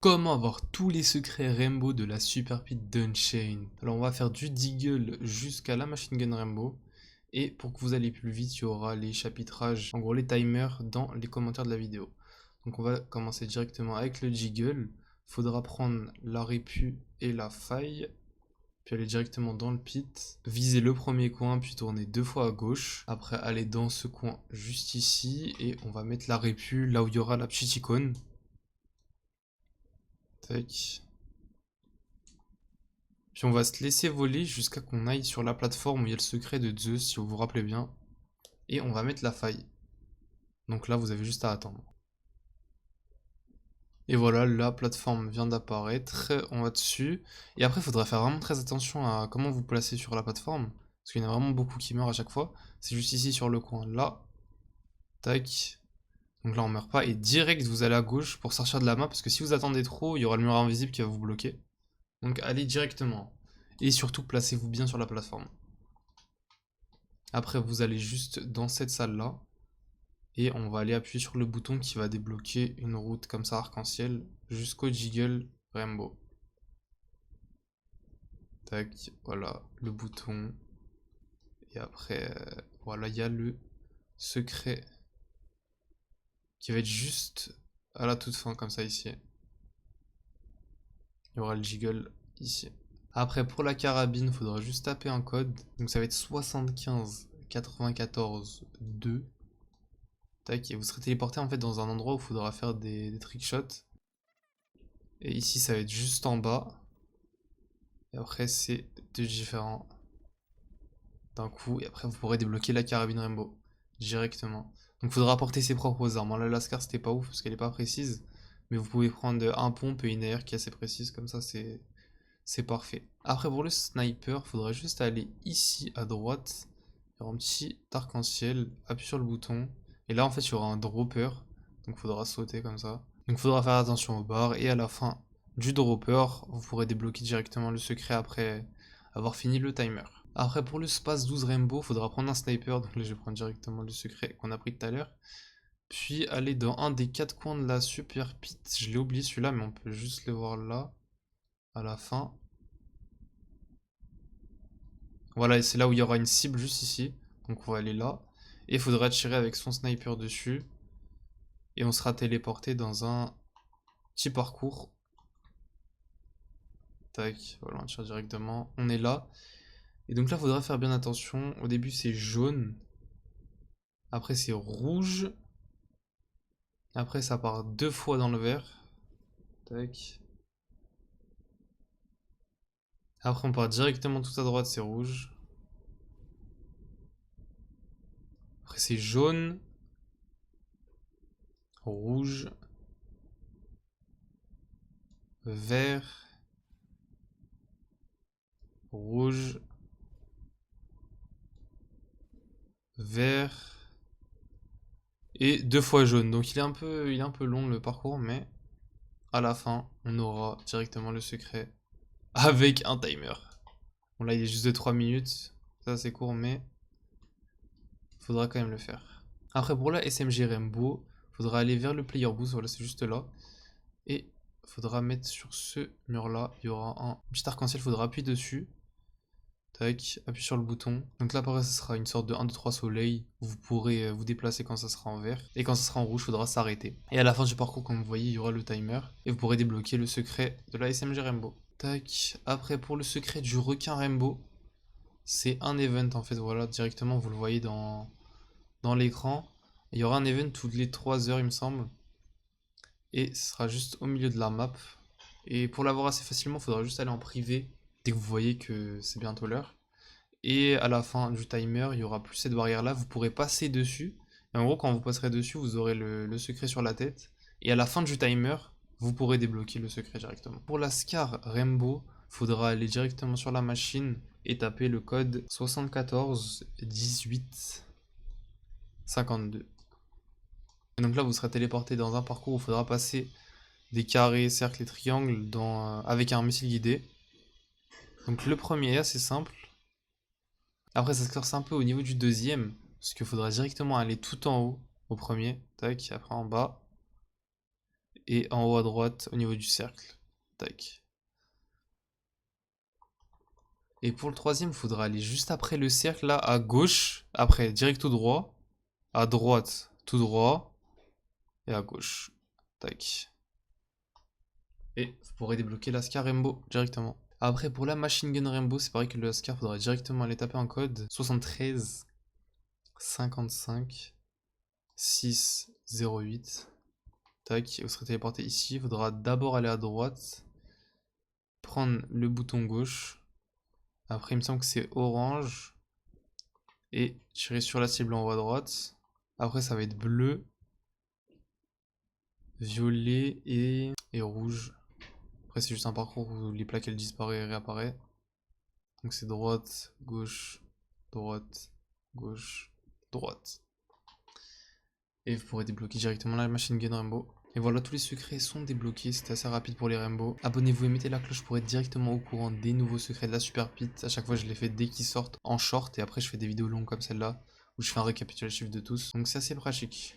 Comment avoir tous les secrets Rainbow de la Super Pit d'Unchained? Alors on va faire du Deagle jusqu'à la Machine Gun Rainbow. Et pour que vous alliez plus vite, il y aura les chapitrages, en gros les timers dans les commentaires de la vidéo. Donc on va commencer directement avec le Deagle. Faudra prendre la répu et la faille, puis aller directement dans le pit, viser le premier coin, puis tourner deux fois à gauche. Après aller dans ce coin juste ici, et on va mettre la répu là où il y aura la petite icône. Tac. Puis on va se laisser voler jusqu'à qu'on aille sur la plateforme où il y a le secret de Zeus, si vous vous rappelez bien. Et on va mettre la faille. Donc là, vous avez juste à attendre. Et voilà, la plateforme vient d'apparaître. On va dessus. Et après, il faudra faire vraiment très attention à comment vous placez sur la plateforme. Parce qu'il y en a vraiment beaucoup qui meurent à chaque fois. C'est juste ici sur le coin. Là. Tac. Donc là, on meurt pas. Et direct, vous allez à gauche pour sortir de la map. Parce que si vous attendez trop, il y aura le mur invisible qui va vous bloquer. Donc allez directement. Et surtout, placez-vous bien sur la plateforme. Après, vous allez juste dans cette salle-là. Et on va aller appuyer sur le bouton qui va débloquer une route comme ça arc-en-ciel jusqu'au Jiggle Rainbow. Tac, voilà le bouton. Et après, voilà, il y a le secret qui va être juste à la toute fin comme ça ici. Il y aura le Jiggle ici. Après, pour la carabine, il faudra juste taper un code. Donc ça va être 75 94 2. Tac, et vous serez téléporté en fait dans un endroit où il faudra faire des trickshots. Et ici, ça va être juste en bas. Et après, c'est deux différents d'un coup. Et après, vous pourrez débloquer la carabine Rainbow directement. Donc, il faudra apporter ses propres armes. La Lascar, c'était pas ouf parce qu'elle est pas précise. Mais vous pouvez prendre un pompe et une AR qui est assez précise. Comme ça, c'est parfait. Après, pour le sniper, il faudra juste aller ici à droite. Il y aura un petit arc-en-ciel. Appuie sur le bouton. Et là, en fait, il y aura un dropper. Donc, il faudra sauter comme ça. Donc, il faudra faire attention aux barres. Et à la fin du dropper, vous pourrez débloquer directement le secret après avoir fini le timer. Après, pour le space 12 Rainbow, il faudra prendre un sniper. Donc là, je vais prendre directement le secret qu'on a pris tout à l'heure. Puis aller dans un des quatre coins de la super pit. Je l'ai oublié celui-là, mais on peut juste le voir là, à la fin. Voilà, et c'est là où il y aura une cible juste ici. Donc on va aller là. Et il faudra tirer avec son sniper dessus. Et on sera téléporté dans un petit parcours. Tac, voilà, on tire directement. On est là. Et donc là, il faudra faire bien attention. Au début, c'est jaune. Après, c'est rouge. Après, ça part deux fois dans le vert. Tac. Après, on part directement tout à droite, c'est rouge. Après, c'est jaune. Rouge. Vert. Rouge. Vert. Et deux fois jaune. Donc il est un peu long le parcours, mais à la fin, on aura directement le secret avec un timer. Bon là il est juste de 3 minutes. Ça c'est court, mais faudra quand même le faire. Après pour la SMG Rainbow, faudra aller vers le player boost, voilà c'est juste là. Et faudra mettre sur ce mur là, il y aura un petit arc-en-ciel, faudra appuyer dessus. Tac, appuie sur le bouton. Donc là, pareil, ce sera une sorte de 1, 2, 3 soleil. Vous pourrez vous déplacer quand ça sera en vert. Et quand ça sera en rouge, il faudra s'arrêter. Et à la fin du parcours, comme vous voyez, il y aura le timer. Et vous pourrez débloquer le secret de la SMG Rainbow. Tac. Après, pour le secret du requin Rainbow, c'est un event en fait. Voilà, directement, vous le voyez dans l'écran. Il y aura un event toutes les 3 heures, il me semble. Et ce sera juste au milieu de la map. Et pour l'avoir assez facilement, il faudra juste aller en privé dès que vous voyez que c'est bientôt l'heure. Et à la fin du timer, il y aura plus cette barrière là, vous pourrez passer dessus. Et en gros, quand vous passerez dessus, vous aurez le secret sur la tête. Et à la fin du timer, vous pourrez débloquer le secret directement. Pour la Scar Rainbow, il faudra aller directement sur la machine et taper le code 74 18 52. Et donc là, vous serez téléporté dans un parcours où il faudra passer des carrés, cercles et triangles avec un missile guidé. Donc le premier est assez simple. Après, ça se corse un peu au niveau du deuxième, parce qu'il faudra directement aller tout en haut au premier, tac, après en bas. Et en haut à droite, au niveau du cercle. Tac. Et pour le troisième, il faudra aller juste après le cercle, là, à gauche. Après, direct tout droit. À droite, tout droit. Et à gauche. Tac. Et vous pourrez débloquer l'Ascar Rainbow directement. Après, pour la Machine Gun Rainbow, c'est pareil que le Ascar, faudra directement aller taper un code 73 55 608. Tac, vous serez téléporté ici. Il faudra d'abord aller à droite, prendre le bouton gauche. Après, il me semble que c'est orange. Et tirer sur la cible en haut à droite. Après, ça va être bleu, violet et rouge. Après, c'est juste un parcours où les plaques elles disparaissent et réapparaissent. Donc, c'est droite, gauche, droite, gauche, droite. Et vous pourrez débloquer directement la Machine Gun Rainbow. Et voilà, tous les secrets sont débloqués, c'était assez rapide pour les Rainbow. Abonnez-vous et mettez la cloche pour être directement au courant des nouveaux secrets de la Super Pit. À chaque fois, je les fais dès qu'ils sortent en short et après, je fais des vidéos longues comme celle-là où je fais un récapitulatif de tous. Donc, c'est assez pratique.